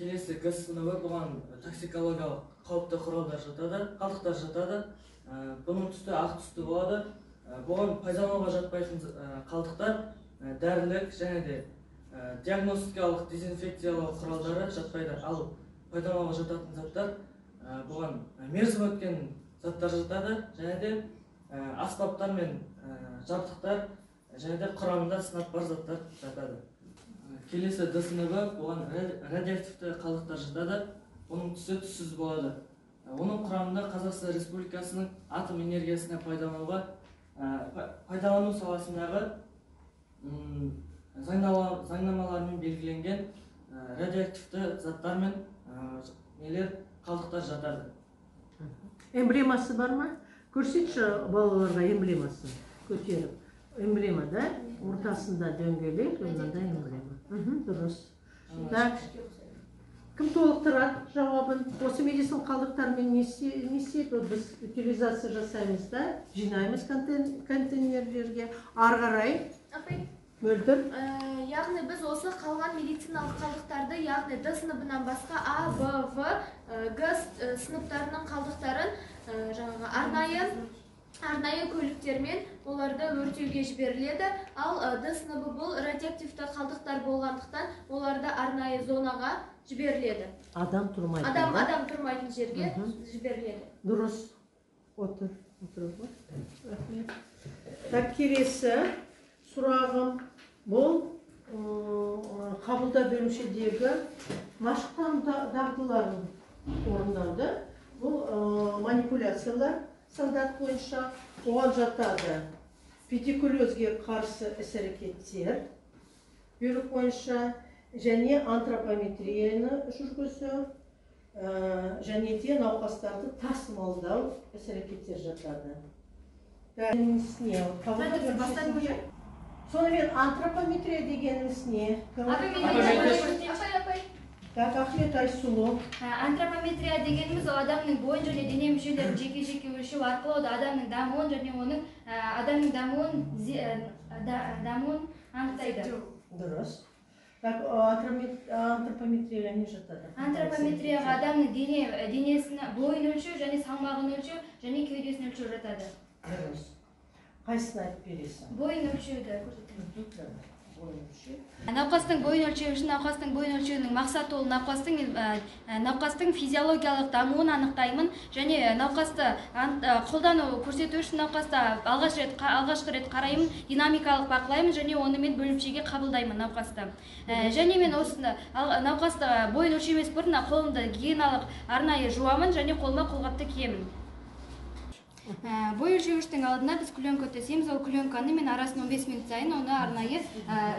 келесі Г сыныбы бұған токсикологиялық қауіпті құралдар жатады, қалдықтар жатады. Бұның түсті ақ түсті болады. Бұған пайдалануға жатпайтын қалдықтар дәрілік және де диагностикалық дезинфекциялау құралдары жатпайды. Ал пайдалануға жататын заттар бұған мерзім өткен заттар жатады және де аспаптар мен жабдықтар және де құрамында сынап бар заттар жатады. Келесі Д сыныбы бұған радиоактивті қалдықтар жатады. Оның түсі түссіз болады. Оның құрамында Қазақстан Республикасының атом энергиясына пайдалану саласындағы заңнамалармен белгіленген радиоактивті заттар мен қалдықтар жатады. Эмблемасы бар ма? Көрсетші балаларға эмблемасын көтеріп. Эмблема, да? Ортасында дөңгелек, онда эмблема. Дұрыс. Кім толықтырады жауабын? Осы медицин қалдықтармен не істейді? Біз утилизация жасаймыз да, жинаймыз контейнерлерге. Ары қарай мөлдір. Яғни біз осы қалған медициналық қалдықтарды, яғни Д сыныбынан басқа А, В, В, Г сыныптарының қалдықтарын арнайы көліктермен оларды өртеуге жіберіледі. Ал Д сыныбы бұл радиоактивті қалдықтар болғандықтан оларды арнайы зонаға жіберіледі. Адам тұрмайтын. Адам тұрмайтын жерге жіберіледі. Дұрыс. Отыр. Так, келесі сұрағым бұл қабылдау бөлімшедегі машықтану дағдыларын орындауды. Бұл манипуляциялар стандарт бойынша оған жатады. Педикулезге қарсы іс-әрекеттер бөлік бойынша және антропометрияны жүргізу және де науқастарды тасымалдау іс-әрекеттер жатады. Сонымен антропометрия дегеніміз не? Так, Ахмет Айсулу. Антропометрия дегеніміз адамның бойын және дене мүшелерін жеке-жеке өлшеу арқылы адамның дамуын және оның адамның дамуын анықтайды. Дұрыс. Так, антропометрияға не жатады? Антропометрияға адамның денесін бойын өлшеу және салмағын өлшеу және кеудесін өлшеу жатады. Дұрыс. Қайсысын айтып бересің? Бойын өлшеуді көрсетемін. Науқастың бойын өлшеу үшін науқастың бойын өлшеуінің мақсаты ол науқастың физиологиялық дамуын анықтаймын және науқасты қолдану көрсету үшін науқасты алғашқы рет қараймын, динамикалық бақылаймын және оны мен бөлімшеге қабылдаймын науқасты. Және мен осында науқасты бойын өлшемес бұрын қолымды гигиеналық арнайы жуамын және қолыма қолғапты киемін. Бой өлшеуіштің алдына біз күленка төсеміз, ол күленканы мен арасын 15 минут сайын оны арнайы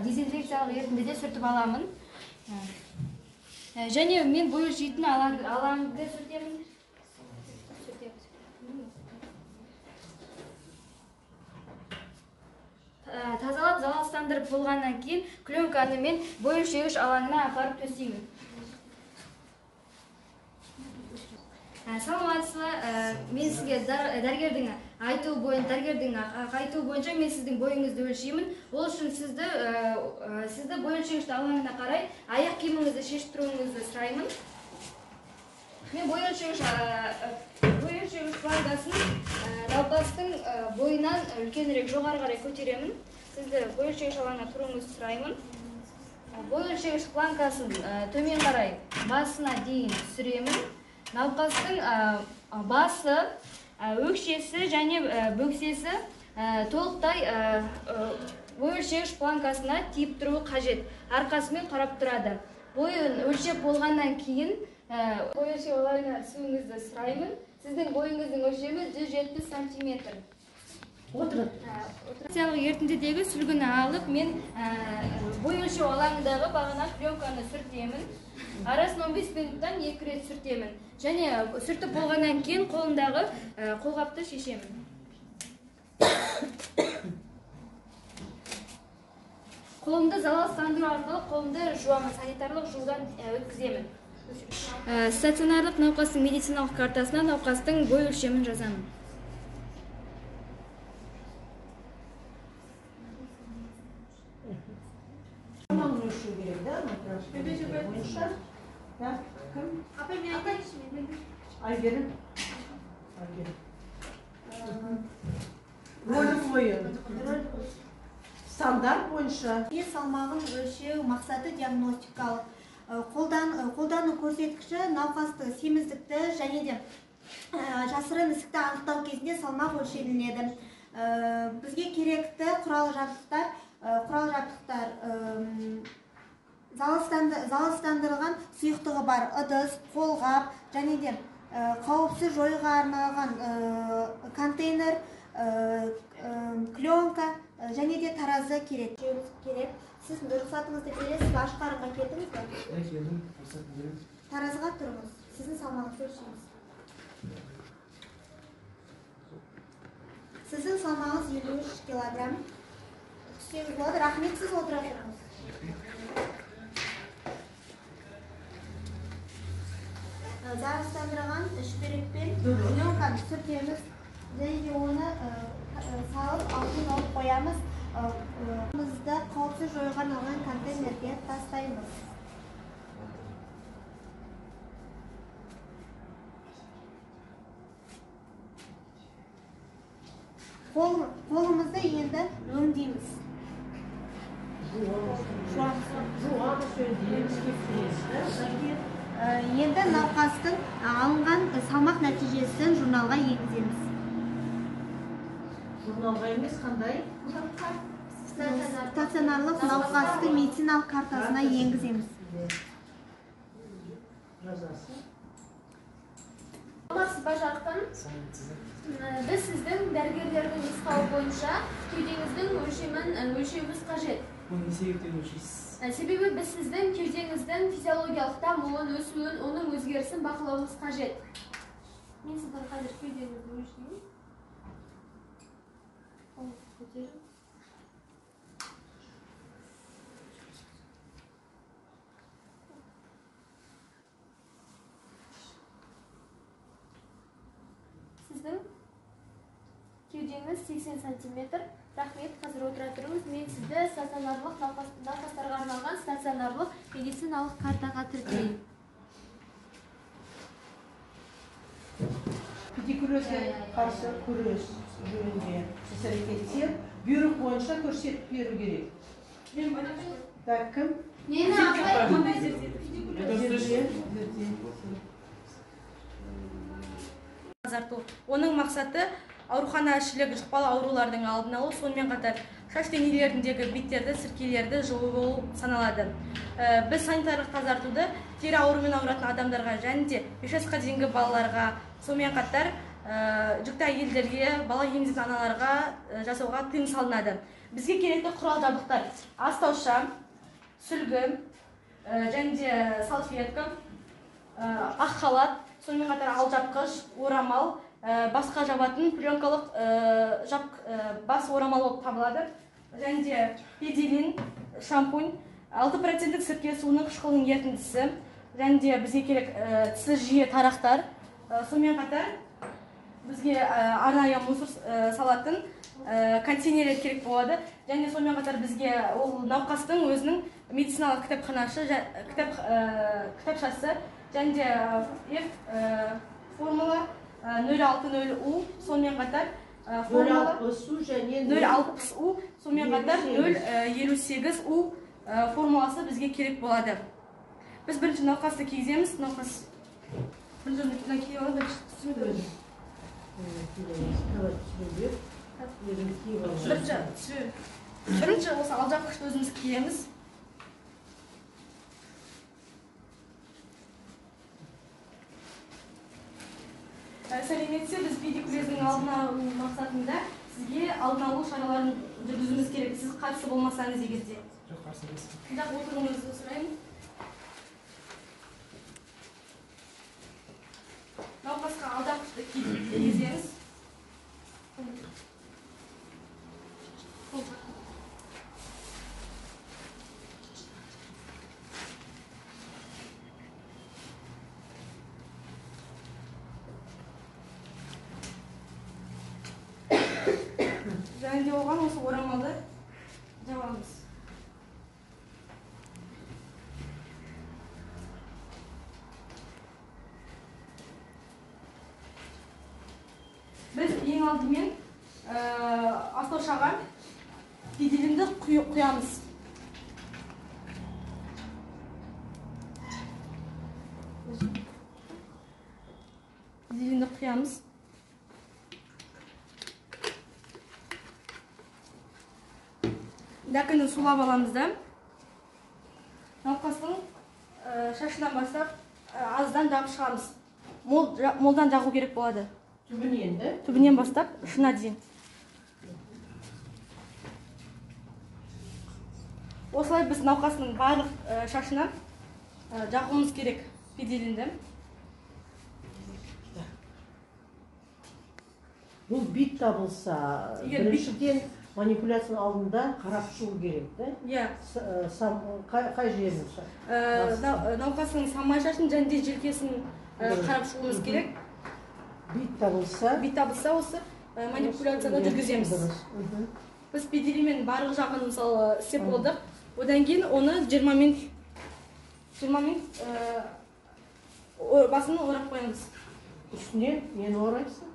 дезинфекциялық ерітіндіде сүртіп аламын. Және мен бой өлшейтін алаңды сүртемін. Тазалап залалсыздандырып болғаннан кейін күленканы мен бой өлшеуіш алаңына апарып төсеймін. Саламатсыздар, мен сізге дәрігердің айтуы бойынша мен сіздің бойыңызды өлшеймін. Ол үшін сізді бой өлшегішті алаңына қарай аяқ киіміңізді шешіп тұруыңызды сұраймын. Мен бой өлшегіш планкасын науқастың бойынан үлкенірек жоғары қарай көтеремін. Сізді бой өлшегіш алаңына тұруыңызды сұраймын. Бой өлшегіш планкасын төмен қарай басына дейін түсіремін. Науқастың басы, өкшесі және бөксесі толықтай бой өлшегіш планкасына тиіп тұруы қажет. Арқасымен қарап тұрады. Бойын өлшеп болғаннан кейін бой өлшеу алаңына түсуіңізді сұраймын. Сіздің бойыңыздың өлшемі 170 сантиметр. Операциялық ерітіндідегі сүлгіні алып, мен бой өлшеу алаңындағы бағана пленканы сүртемін. Арасын 15 минуттан 2 рет сүртемін. Және сүртіп болғаннан кейін қолымдағы қолғапты шешемін. Қолымды залалсыздандыру арқылы қолымды жуамын, санитарлық жуудан өткіземін. Стационарлық науқастың медициналық картасына науқастың бой өлшемін жазамын. Кім? Апай, мен айтайыншы, мен. Айгерім. Рөлі ойын. Стандарт бойынша. Салмағын өлшеу мақсаты диагностикалық. Қолдану көрсеткіші науқасты семіздікті және де жасырын ісікті анықтау кезінде салмақ өлшеніледі. Бізге керекті құрал жабдықтар залалсыздандырылған сұйықтығы бар ыдыс, қолғап және де қауіпсіз жоюға арналған контейнер, пленка және де таразы керек. Сіз рұқсатыңызды бересіз, ашқарынға келдіңіз бе? Келдім, рұқсат беремін. Таразыға тұрыңыз. Сіздің салмағыңызды өлшейміз. Сіздің салмағыңыз 53 килограмм. Түсеңіз болады. Рахмет, сіз отыра тұрыңыз. Зарарсыздандырылған шүберекпен пленканы сүртеміз және де оны салып алдын алып қоямыз. Бізді қауіпсіз жоюға арналған контейнерге тастаймыз. Қолымызды енді өңдейміз. Жуамыз, өңдейміз, кептіреміз. Енді науқастың алынған салмақ нәтижесін журналға енгіземіз. Журналға емес қандай? Стационарлық науқастың медициналық картасына енгіземіз. Жазасы. Салмақсыз бажарқын, біз сіздің дәрігерлердің нұсқауы бойынша кеудеңіздің өлшемін өлшеуіміз қажет. Оны не себептен өлшейсіз? Себебі біз сіздің кеудеңіздің физиологиялық дамуын, өсуін, оның өзгерісін бақылауымыз қажет. Мен сіздің қазір кеудеңізді өлшеймін. Көтерім. Сіздің кеудеңіз 80 сантиметр. Рахмет, қазір отыра тұрыңыз. Мен сізді стационарлық науқастарға арналған стационарлық медициналық картаға тіркеймін. Педикулезге қарсы күрес жөнінде іс-әрекеттер бұйрық бойынша көрсетіп беру керек. Так, кім? Мені апай. Тазарту. Оның мақсаты аурухана-ішілік жұқпалы аурулардың алдын алу, сонымен қатар шаш денелеріндегі беттерді, сіркелерді жуу болып саналады. Біз санитарлық тазартуды тері аурумен ауыратын адамдарға және де 5 жасқа дейінгі балаларға, сонымен қатар жүкті әйелдерге, бала емізетін аналарға жасауға тыйым салынады. Бізге керекті құрал жабдықтар: астауша, сүлгі және де салфетка, ақ халат, сонымен қатар алжапқыш, орамал, басқа жабатын пленкалық бас орамал болып табылады. Және де педилин, шампунь, 6% сірке суының қышқылының ерітіндісі, және де бізге керек тісі жиі тарақтар. Сонымен қатар бізге арнайы мусор салатын контейнерлер керек болады. Және сонымен қатар бізге ол науқастың өзінің медициналық кітапшасы және де формула 060U, сонымен қатар 060U және 060U, сонымен қатар 058U формуласы бізге керек болады. Біз бірінші науқасты кигіземіз. Науқас бірінші киіп алады, бірінші осы алжапқышты өзіміз киеміз. Сәлеметсе, біз педикулездің алдын алу мақсатында сізге алдын алу шараларын жүргізуіміз керек. Сіз қарсы болмасаңыз егерде. Жоқ, қарсы емеспін. Бірақ отыруыңызды сұраймын. Науқасқа алжапқышты кигіземіз. Және де оған осы орамалды жабамыз. Біз ең алдымен астаушаға педелінді құямыз. Педелінді құямыз. Дәкіні сулап аламыз да. Науқастың шашынан бастап аздан жағып шығамыз. Молдан жағу керек болады. Түбінен де? Түбінен бастап ұшына дейін. Осылай біз науқастың барлық шашына жағуымыз керек педелінді. Бұл бит табылса, біріншіден манипуляцияның алдында қарап шығу керек, да? Иә. Қай жерін? Науқастың самай шашын және де желкесін қарап шығуымыз керек. Бит табылса осы манипуляцияны жүргіземіз. Біз педелімен барлық жағын мысалы істеп болдық. Одан кейін оны 20 минут басын орап қоямыз. Үстіне нені орайсың?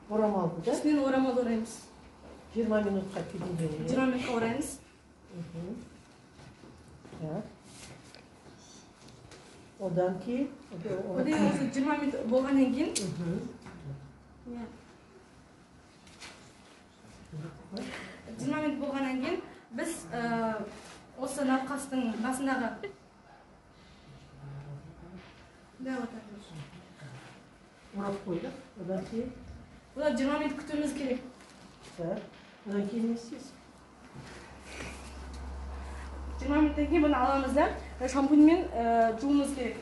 Орамалды, да? Үстінен орамалды ораймыз. 20 минутқа педеліне. 20 минутқа ораймыз. Одан кейін? Одан осы 20 минут болғаннан кейін 20 минут болғаннан кейін біз осы науқастың басындағы орап қойдық. Одан кейін? Одан 20 минут күтуіміз керек. Одан кейін не істейсің? 20 минуттан кейін бұны аламыз да шампуньмен жуымыз керек.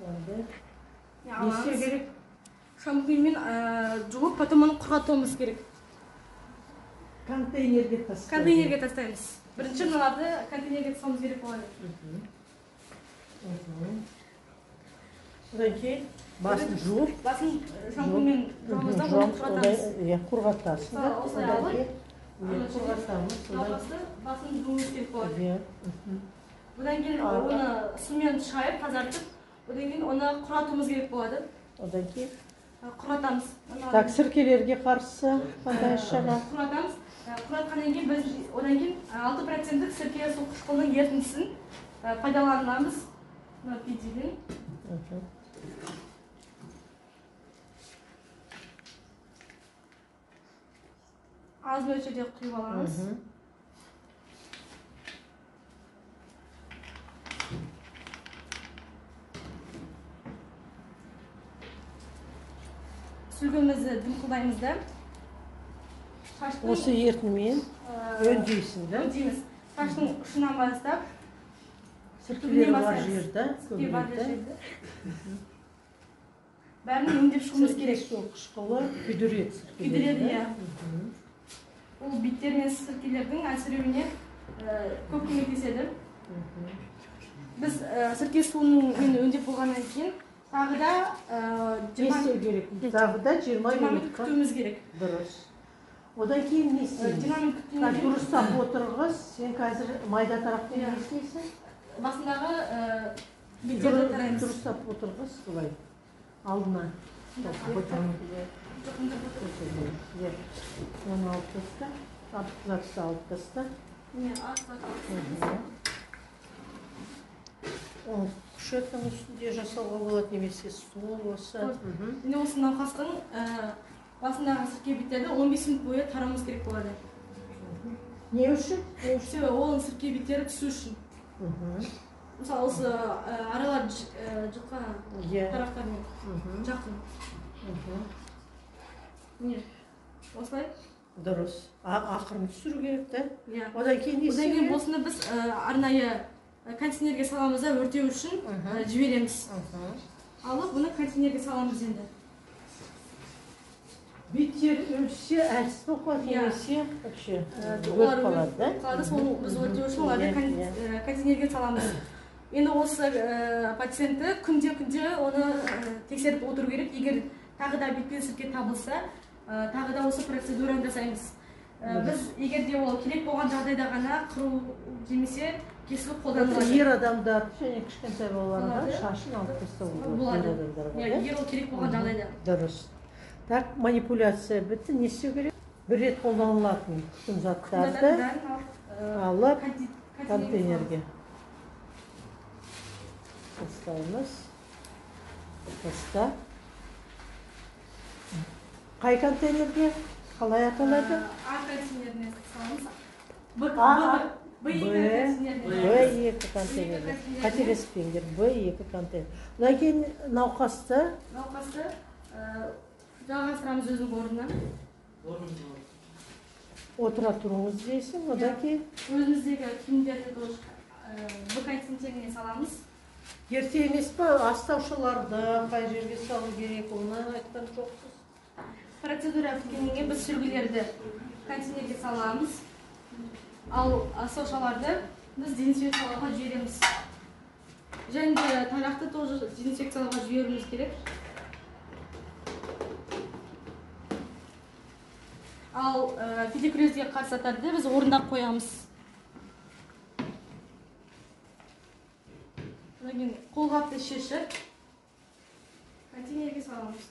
Не істеу керек? Шампуньмен жуып, потом оны құрғатуымыз керек. Контейнерге тастаймыз. Контейнерге тастаймыз. Бірінші мыналарды контейнерге тастауымыз керек болады. Одан кейін басын жуып, басын шампуньмен жуамыз да оны құрғатамыз. Құрғатасың да. Осылай алып, құрғатамыз. науқасты басын жуымыз керек болады. Одан кейін оны сумен шайып, тазартып, одан кейін оны құрғатуымыз керек болады. Одан кейін құрғатамыз. Так, сіркелерге қарсы қандай шара? Құрғатамыз. Құрғатқаннан кейін біз одан кейін 6% сірке су қышқылының ерітіндісін пайдаланамыз. Мына педелін. Аз мөлшерде құйып аламыз. Сүлгімізді дымқылдаймыз да. Осы ертімен өндейсің да? Өндейміз. Шаштың ұшынан бастап. Сіркелер бар жерді. Бәрін өңдеп шығымыз керек. Сірке қышқылы күйдіреді. Күйдіреді, иә. Ол биттер мен сіркелердің әлсіреуіне көп көмектеседі. Біз сірке суының өңдеп болғаннан кейін тағы да 20 минут күтуіміз керек. Дұрыс. Одан кейін не істейміз? 20 минут күтуіміз керек. Дұрыстап отырғыз, сен қазір майда тараппен не істейсің? Басындағы биттерді тараймыз. Дұрыстап отырғыз, былай. Алдына. Оны алып таста, артықларсы алып таста. Күшеттің үстінде жасауға болады, немесе стол осы. Осы науқастың басындағы сірке биттерді 15 минут бойы тарамыз керек болады. Не үшін? Ол сірке биттері түсу үшін. Мысалы, осы аралар жұқа тараптармен жақын. Осылай? Дұрыс. Ақырын түсіру керек, да? Одан кейін осыны біз арнайы контейнерге саламыз да өртеу үшін жібереміз. Алып, бұны контейнерге саламыз енді. Биттер өлсе, әлсіз болып немесе вообще өрт қалады, да? Сол біз өртеу үшін оларды контейнерге саламыз. Енді осы пациентті күнде оны тексеріп отыру керек. Егер тағы да битпен сірке табылса, тағы да осы процедураны жасаймыз. Біз егер де ол керек болған жағдайда ғана қыру немесе кесіліп қолданылады. Ер адамдар және кішкентай балаларға шашын алып тастауға болады. Егер ол керек болған жағдайда. Дұрыс. Так, манипуляция бітті, не істеу керек? Бір рет қолданылатын bütün заттарды алып контейнерге тастаймыз. Тастап. Қай контейнерге? Қалай аталады? А контейнеріне саламыз. Б2 контейнерге. Қателеспеңдер, Б2 контейнер. Одан кейін науқасты жалғастырамыз өзінің орнынан. отыра тұрыңыз дейсің, одан кейін Өзіміздегі киімдерді тоже Б контейнеріне саламыз. ерте емес па, астаушыларды қай жерге салу керек, оны айтқан жоқсыз. Процедура біткеннен кейін біз сүлгілерді контейнерге саламыз. Ал астаушаларды біз дезинфекциялауға жібереміз. Және де тарақты тоже дезинфекциялауға жіберуіміз керек. Ал педикулезге қарсы заттарды біз орында қоямыз. Одан кейін қолғапты шешіп контейнерге саламыз.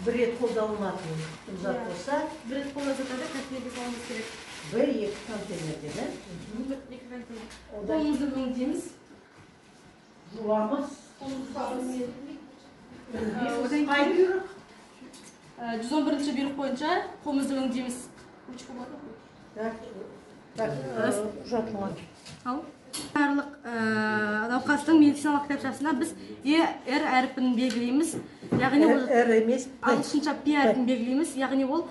Бір рет қолданылатын зат болса, Бір рет қолданылатын контейнерге салуымыз керек. Б2 контейнерде, да? Екі контейнер. Одан Қолымызды өңдейміз. жуамыз. Одан Қай кейін бұйрық? 111 бұйрық бойынша қолымызды өңдейміз. Так, құжатылған. Ал барлық науқастың медициналық кітапшасына біз ER әріпін белгілейміз. Яғни ол Р емес, ағылшынша P әріпін белгілейміз. Яғни ол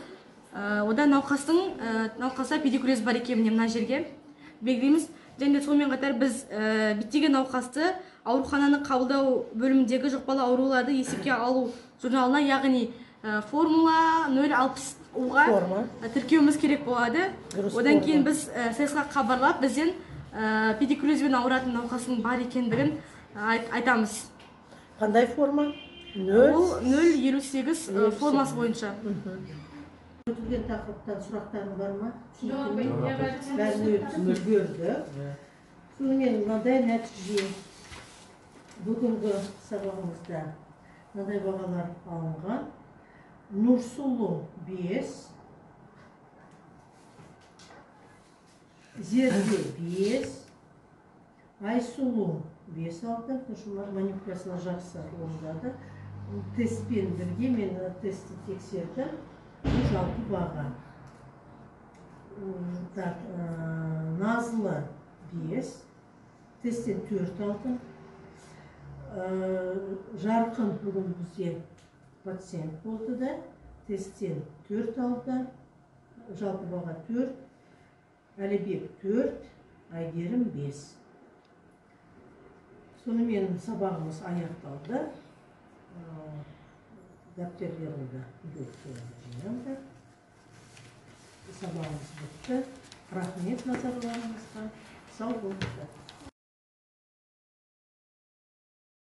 ода науқаста педикулез бар екеніне мына жерге белгілейміз. Және де сонымен қатар біз биттеген науқасты аурухананың қабылдау бөліміндегі жұқпалы ауруларды есепке алу журналына, яғни формула 060 уға тіркеуіміз керек болады. Одан кейін біз СС-ға хабарлап, бізден педикулезбен ауыратын науқастың бар екендігін айтамыз. Қандай форма? Ол 058 формасы бойынша. Өтілген тақырыптан сұрақтарың бар ма? Жоқ, Бәрін үлгерді. Сонымен мынандай нәтиже. Бүгінгі сабағымызда мынандай бағалар алынған. Нұрсұлу 5, Зерде 5, Айсұлу 5 алды. Манипуляциялар жақсы орындады. Тестпен бірге мен тестті тексердім. Жалпы баға. Назлы 5, тесттен 4 алды. Жарқын бүгін бізде пациент болды да, тесттен 4 алды. Жалпы баға 4, Әлібек 4, Айгерім 5. Сонымен сабағымыз аяқталды. Дәптерлерімді жинаңдар. Сабағымыз бітті. Рахмет назарларыңызға. Сау болыңыздар.